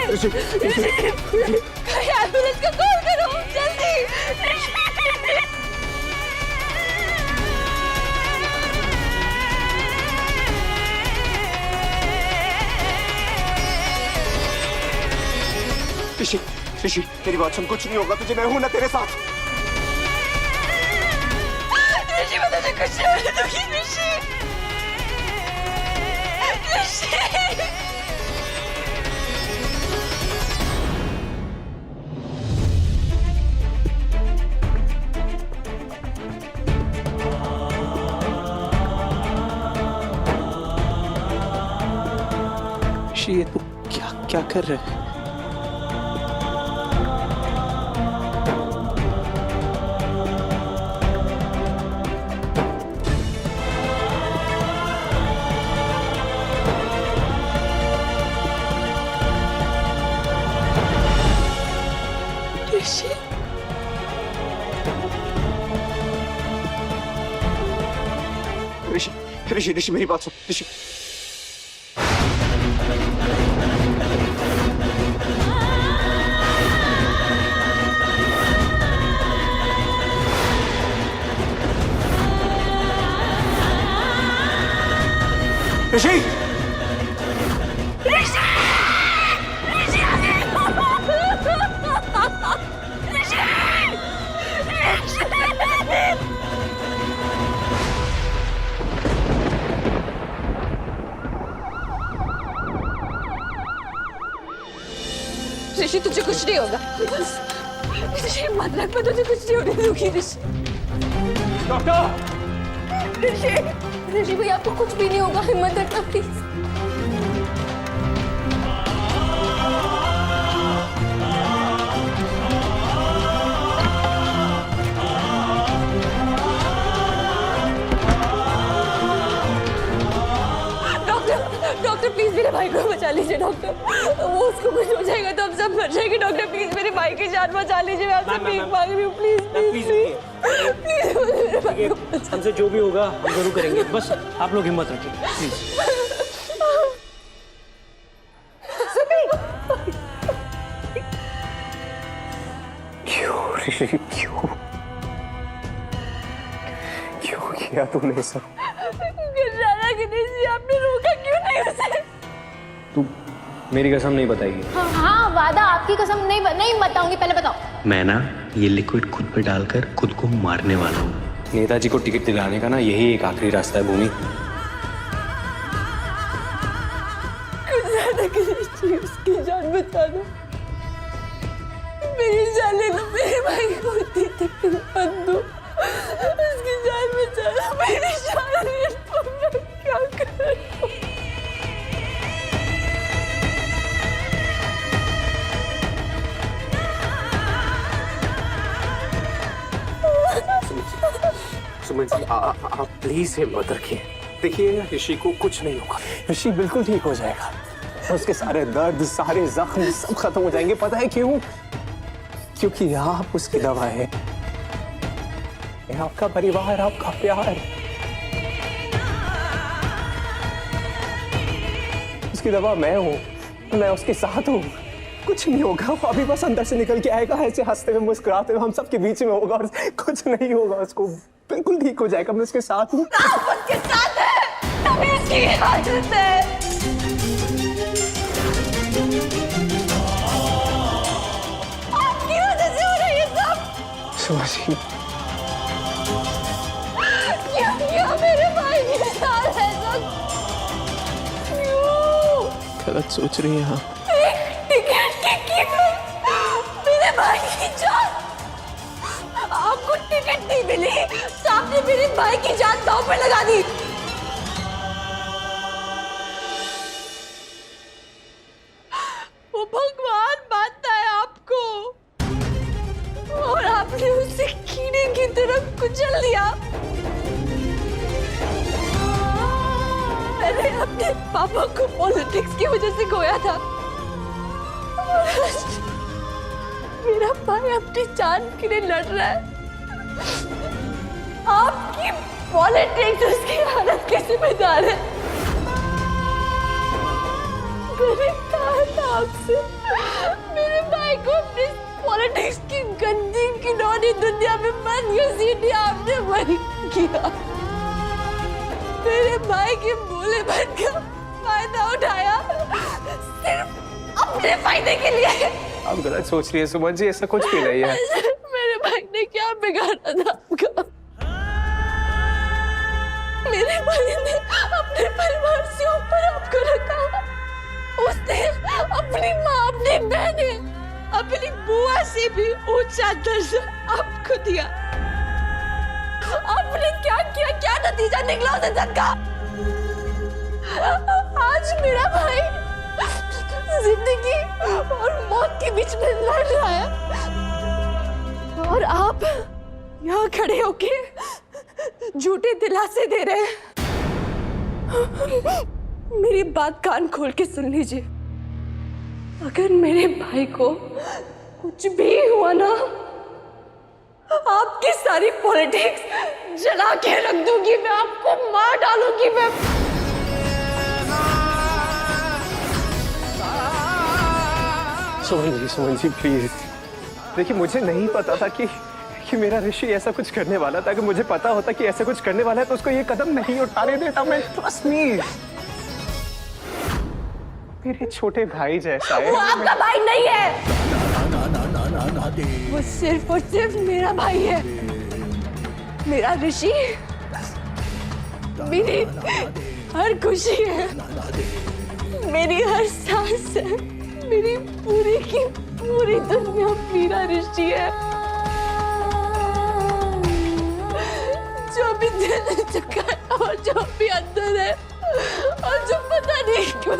Ambulance का call करो जल्दी। ऋषि ऋषि तेरी बात सुन, कुछ नहीं होगा तुझे, मैं हूं ना तेरे साथ। ऋषि मैं तुझे कुछ नहीं दूंगी। ऋषि ऋषि ये तू क्या क्या कर रहे है? ऋषि ऋषि ऋषि ऋषि मेरी बात सुन ऋषि। ऋषि ऋषि तुझे कुछ नहीं होगा। ऋषि मत रख, मैं तुझे कुछ नहीं होने दूंगी। ऋषि डॉक्टर ऋषि ऋषि भाई आपको कुछ भी नहीं होगा, हिम्मत रखना प्लीज। डॉक्टर प्लीज मेरे भाई को बचा लीजिए। डॉक्टर वो उसको कुछ हो जाएगा तो हम सब मर जाएंगे। डॉक्टर प्लीज मेरे भाई की जान बचा लीजिए। मैं आपसे भीख मांग रही हूँ, प्लीज प्लीज प्लीज। हमसे जो भी होगा हम जरूर करेंगे, बस आप लोग हिम्मत रखिए प्लीज। क्यों ऋषि क्यों क्यों किया तूने सब? आपने रोका क्यों नहीं उसे? तू मेरी कसम नहीं बताएगी? हाँ वादा, आपकी कसम नहीं बताऊंगी। पहले बताओ। मैं ना ये लिक्विड खुद पे डालकर खुद को मारने वाला हूँ। नेताजी को टिकट दिलाने का ना यही एक आखिरी रास्ता है भूमि। कुछ ज्यादा कीजिए, उसकी जान बचा दो। मेरी जान ले लो, मेरे भाई को इतनी तकलीफ मत दो। उसकी जान बचा दो, मेरी जान ले लो। मैं क्या करूं? सुमन जी आप प्लीज हिम्मत रखिए। देखिए ऋषि को कुछ नहीं होगा, ऋषि बिल्कुल ठीक हो जाएगा। उसके सारे दर्द, सारे जख्म सब खत्म हो जाएंगे। पता है क्यों? क्योंकि आप उसकी दवा है, आपका परिवार, आपका प्यार। उसकी दवा मैं हूँ, मैं उसके साथ हूँ। कुछ नहीं होगा, वो अभी बस अंदर से निकल के आएगा, ऐसे हंसते हुए मुस्कुराते हुए हम सबके बीच में होगा और कुछ नहीं होगा। उसको बिल्कुल ठीक हो जाएगा, मैं उसके साथ हूँ। आप उसके साथ हैं, तभी उसकी हिफाजत है। आपकी वजह से हो रहा है ये सब। सुभाषी क्यों मेरे भाई के साथ है सब? क्यों? गलत सोच रही हैं आप। टिकट की कीमत मेरे भाई की जान। आपको टिकट नहीं मिली तो आपने मेरे भाई की जान दांव पर लगा दी। वो भगवान मानता है आपको और आपने उसे कीड़े की तरफ कुचल दिया। मैंने अपने पापा को पॉलिटिक्स की वजह से खोया था। मेरा भाई अपनी जान के लिए लड़ रहा है। आपकी पॉलिटिक्स उसकी हालत के जिम्मेदार है। मैंने कहा था आपसे, मेरे भाई को अपनी पॉलिटिक्स की गंदी खिलौनी दुनिया में बंद घसीटने आपने वही किया। मेरे भाई के भोले मन का फायदा उठाया सिर्फ अपने फायदे के लिए। आप गलत सोच रही है सुमन जी, ऐसा कुछ भी नहीं है। मेरे भाई ने क्या बिगाड़ा था आपका? मेरे भाई ने अपने परिवार से ऊपर आपको रखा। उसने अपनी माँ, अपनी बहनें, अपनी बुआ से भी ऊंचा दर्जा आपको दिया। आपने क्या किया? क्या नतीजा निकला उस इंसान का? आज मेरा भाई जिंदगी और मौत के बीच में लड़ रहा है और आप यहाँ खड़े होके झूठे दिलासे दे रहे हैं। मेरी बात कान खोल के सुन लीजिए। अगर मेरे भाई को कुछ भी हुआ ना, आपकी सारी पॉलिटिक्स जला के रख दूंगी मैं, आपको मार डालूंगी मैं। सुमन जी प्लीज। देखिए मुझे नहीं पता था कि मेरा ऋषि ऐसा कुछ करने वाला था। अगर मुझे पता होता कि ऐसा कुछ करने वाला है तो उसको ये कदम नहीं उठाने देता मैं। ट्रस्ट मी, मेरे छोटे भाई जैसा है। वो आपका भाई नहीं है, वो सिर्फ और सिर्फ मेरा भाई है। मेरा ऋषि मेरी हर खुशी है, मेरी हर सांस है, मेरी पूरी की पूरी दुनिया मेरा ऋषि है। जो भी दिल चुका है और जो भी अंदर है और जो पता नहीं क्यों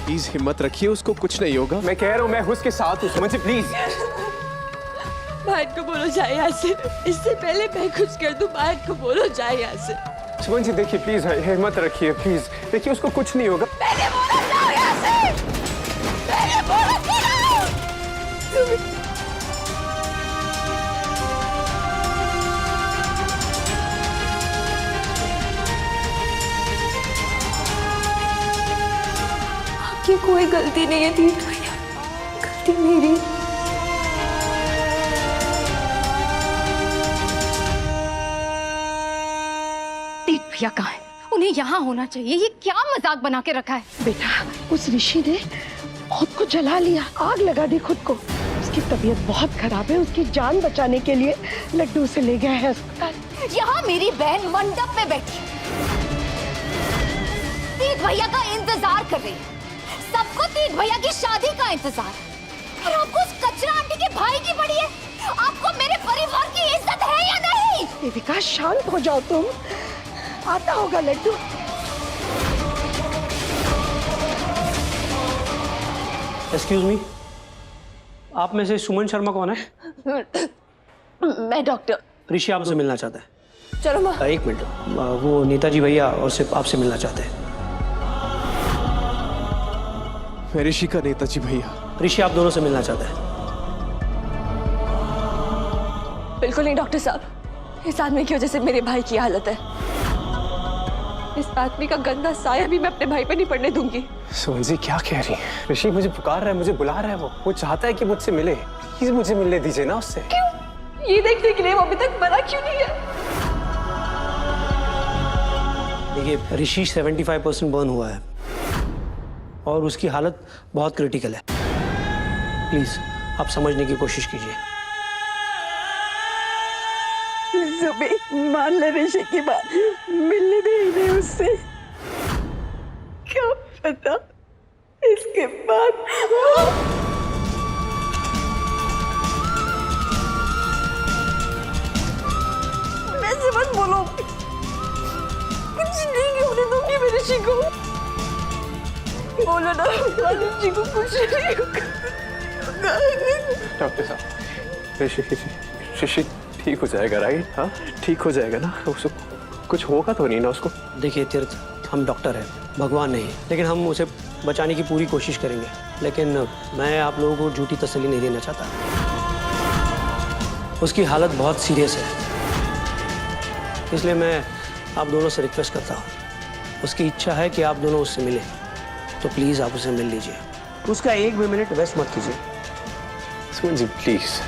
प्लीज हिम्मत रखिए, उसको कुछ नहीं होगा। मैं कह रहा हूँ मैं उसके साथ हूँ। सुमन जी प्लीज। भाई को बोलो जाए यहाँ से, इससे पहले मैं कुछ कर दूं। भाई को बोलो जाए यहाँ से। सुमन जी देखिए प्लीज हिम्मत रखिए प्लीज। देखिए उसको कुछ नहीं होगा। मैंने बोला जाओ यहाँ से, मैंने बोला जाओ। आपकी कोई गलती नहीं है तीर्थ भैया, गलती मेरी। तीर्थ भैया कहाँ है? उन्हें यहाँ होना चाहिए। ये क्या मजाक बना के रखा है? बेटा, उस ऋषि ने खुद को जला लिया, आग लगा दी खुद को। उसकी तबीयत बहुत खराब है, उसकी जान बचाने के लिए लड्डू से ले गया है अस्पताल। यहाँ मेरी बहन मंडप में बैठी तीर्थ भैया का इंतजार कर रही है। सबको तीर्थ भैया की शादी का इंतजार है और आपको उस कचरा आंटी के भाई की पड़ी है। आपको मेरे परिवार की इज्जत है या नहीं? देविका शांत हो जाओ तुम, आता होगा लड्डू। एक्सक्यूज मी, आप में से सुमन शर्मा कौन है? मैं डॉक्टर ऋषि आपसे मिलना चाहता है। चलो माँ। एक मिनट, वो नेताजी भैया और सिर्फ आपसे मिलना चाहते हैं। मैं ऋषि का नेताजी भैया। ऋषि आप दोनों से मिलना चाहता है। बिल्कुल नहीं डॉक्टर साहब, इस आदमी की वजह से मेरे भाई की हालत है। इस आदमी का गंदा साया भी मैं अपने भाई पे नहीं पड़ने दूंगी। सुमन जी क्या कह रही है? ऋषि मुझे पुकार रहा है, मुझे बुला रहा है। वो चाहता है कि मुझसे मिले। प्लीज मुझे मिलने दीजिए ना उससे। क्यों? ये देखने के लिए वो अभी तक मरा क्यों नहीं है? देखिए ऋषि 75% बर्न हुआ है और उसकी हालत बहुत क्रिटिकल है। प्लीज आप समझने की कोशिश कीजिए। मान ले ऋषि की बात, मिलने दे इन्हें उससे। क्या पता इसके बाद वैसे मत बोलो, कुछ नहीं होने दूंगी मैं ऋषि को। बोलो ना ऋषि को कुछ नहीं होगा। डॉक्टर साहब, ऋषि ठीक हो जाएगा राइट? हाँ ठीक हो जाएगा ना? उसको कुछ होगा तो नहीं ना उसको? देखिए तीर्थ, हम डॉक्टर हैं, भगवान नहीं, लेकिन हम उसे बचाने की पूरी कोशिश करेंगे। लेकिन मैं आप लोगों को झूठी तसल्ली नहीं देना चाहता। उसकी हालत बहुत सीरियस है, इसलिए मैं आप दोनों से रिक्वेस्ट करता हूँ उसकी इच्छा है कि आप दोनों उससे मिलें, तो प्लीज़ आप उसे मिल लीजिए। उसका एक भी मिनट वेस्ट मत कीजिए। सुमन जी प्लीज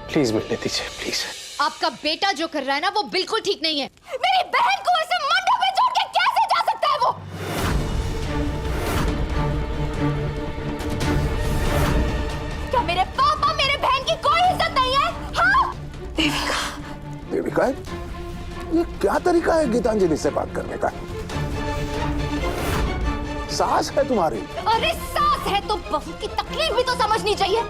प्लीज मिलने दीजिए प्लीज। आपका बेटा जो कर रहा है ना वो बिल्कुल ठीक नहीं है। मेरी बहन को ऐसे मंडप में छोड़ के कैसे जा सकता है वो? क्या मेरे पापा मेरे बहन की कोई इज्जत नहीं है? हाँ? देविका, ये क्या तरीका है गीतांजलि से बात करने का? सास है तुम्हारी। अरे सास है तो बहू की तकलीफ भी तो समझनी चाहिए।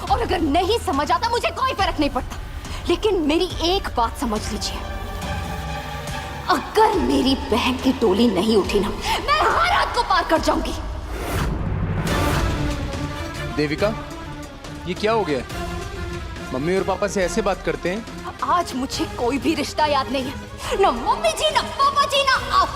और अगर नहीं समझ आता मुझे कोई फर्क नहीं पड़ता, लेकिन मेरी एक बात समझ लीजिए, अगर मेरी बहन की डोली नहीं उठी ना, मैं हर रात को पार कर जाऊंगी। देविका, ये क्या हो गया? मम्मी और पापा से ऐसे बात करते हैं? आज मुझे कोई भी रिश्ता याद नहीं है, ना मम्मी जी ना पापा जी ना आप।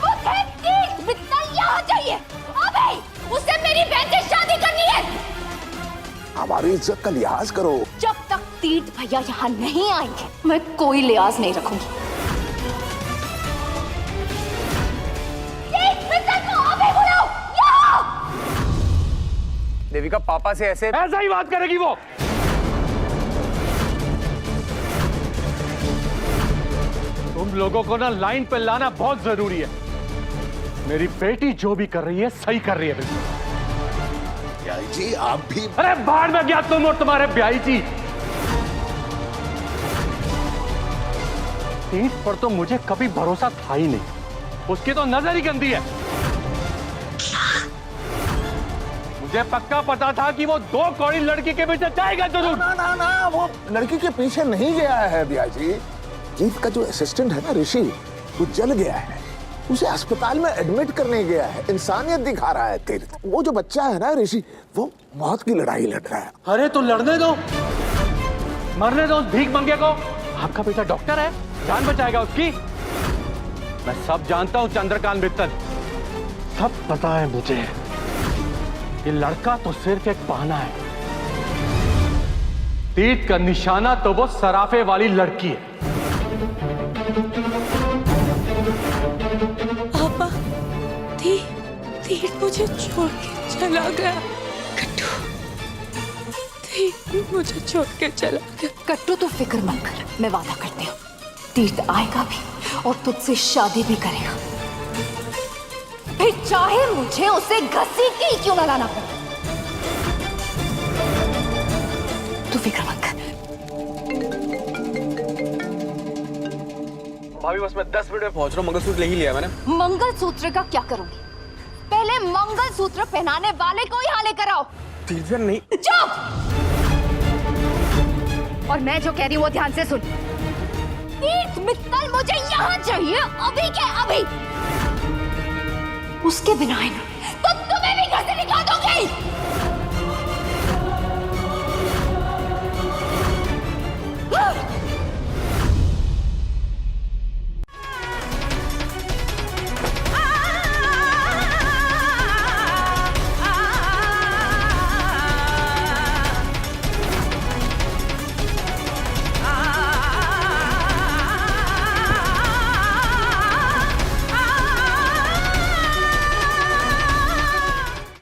मुझे तीर्थ मित्तल यहाँ चाहिए अभी। उसे मेरी बहन से शादी करनी है। हमारी इज्जत का लिहाज करो। जब तक तीर्थ भैया यहाँ नहीं आएंगे मैं कोई लिहाज नहीं रखूंगी। तीर्थ मित्तल को अभी बुलाओ यहाँ। देविका, पापा से ऐसे ही बात करेगी वो। तुम लोगों को ना लाइन पे लाना बहुत जरूरी है। मेरी बेटी जो भी कर रही है सही कर रही है बिल्कुल। ब्याई जी आप भी। अरे बाहर में गया तुम और तुम्हारे ब्याई जी। तीर्थ पर तो मुझे कभी भरोसा था ही नहीं, उसकी तो नजर ही गंदी है। मुझे पक्का पता था कि वो 2 कौड़ी लड़की के पीछे जाएगा जरूर। ना ना ना, वो लड़की के पीछे नहीं गया है ब्याई जी। तीर्थ का जो असिस्टेंट है ना ऋषि, वो जल गया है, उसे अस्पताल में एडमिट करने गया है। इंसानियत दिखा रहा है तीर्थ। वो जो बच्चा है ना ऋषि, वो मौत की लड़ाई लड़ रहा है। अरे तो लड़ने दो, मरने दो उस भीख मंगे को। आपका बेटा डॉक्टर है, जान बचाएगा उसकी। मैं सब जानता हूँ चंद्रकांत मित्तल, सब पता है मुझे। ये लड़का तो सिर्फ एक बहाना है। तीर्थ का निशाना तो वो सराफे वाली लड़की है। पापा, तीर्थ मुझे छोड़ के चला गया। कट्टू, तीर्थ मुझे छोड़ के चला गया। कट्टू तो फिक्र मत कर, मैं वादा करती हूँ तीर्थ आएगा भी और तुझसे शादी भी करेगा, फिर चाहे मुझे उसे घसीट के ही क्यों न लाना पड़े। तू फिक्र मत कर। भाभी बस मैं 10 मिनट में पहुंच रहा हूँ। मंगलसूत्र नहीं लिया मैंने। मंगलसूत्र का क्या करूंगी? पहले मंगलसूत्र पहनाने वाले को ही यहाँ लेकर आओ। तीर्थ नहीं। चुप! और मैं जो कह रही हूँ वो ध्यान से सुन। तीर्थ मित्तल मुझे यहाँ चाहिए अभी के अभी। उसके बिना है ना तो तुम्हें भी घर से निकाल दूंगी।